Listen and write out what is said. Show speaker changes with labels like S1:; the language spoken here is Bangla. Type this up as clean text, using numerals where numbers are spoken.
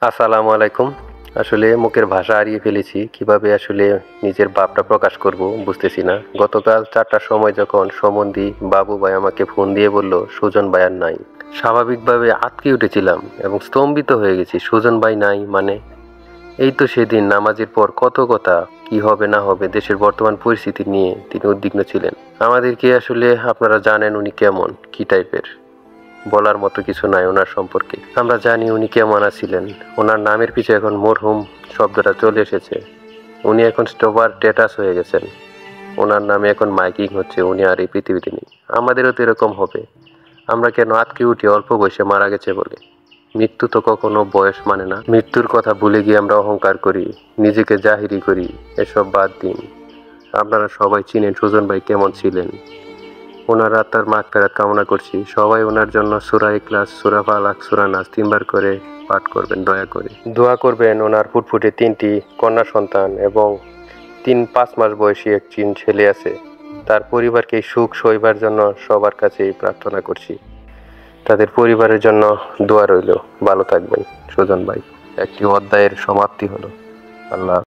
S1: আসসালামু আলাইকুম। আসলে মুখের ভাষা হারিয়ে ফেলেছি। কিভাবে আসলে নিজের ভাবটা প্রকাশ করব বুঝতেছি না। গতকাল ৪টার সময় যখন সমন্ধি বাবু ভাই আমাকে ফোন দিয়ে বলল, সুজন ভাই আর নাই। স্বাভাবিকভাবে আঁতকে উঠেছিলাম এবং স্তম্ভিত হয়ে গেছি। সুজন ভাই নাই মানে? এই তো সেদিন নামাজের পর কত কথা, কি হবে না হবে দেশের বর্তমান পরিস্থিতি নিয়ে তিনি উদ্বিগ্ন ছিলেন। আমাদেরকে আসলে আপনারা জানেন উনি কেমন, কি টাইপের। বলার মতো কিছু নাই ওনার সম্পর্কে। আমরা জানি উনি কেমন আছিলেন। ওনার নামের পিছে এখন মরহুম শব্দটা চলে এসেছে। উনি এখন স্টোভার স্ট্যাটাস হয়ে গেছেন। ওনার নামে এখন মাইকিং হচ্ছে, উনি আর এই পৃথিবীতে নেই। আমাদেরও তো এরকম হবে। আমরা কেন আটকে উঠি অল্প বয়সে মারা গেছে বলে? মৃত্যু তো কখনো বয়স মানে না। মৃত্যুর কথা ভুলে গিয়ে আমরা অহংকার করি, নিজেকে জাহিরি করি। এসব বাদ দিন। আপনারা সবাই চিনেন সুজন ভাই কেমন ছিলেন। ওনার আত্মার মাগফিরাত কামনা করছি। সবাই ওনার জন্য সূরা ইখলাস, সূরা ফালাক, সূরা নাস ৩ বার করে পাঠ করবেন দয়া করে। দোয়া করবেন ওনার ফুটফুটে ৩টি কন্যা সন্তান এবং ৩-৫ মাস বয়সী এক ছেলে আছে। তার পরিবারকে সুখ সইবার জন্য সবার কাছেই প্রার্থনা করছি। তাদের পরিবারের জন্য দোয়া রইল। ভালো থাকবেন সুজন ভাই। একটি অধ্যায়ের সমাপ্তি হলো। আল্লাহ।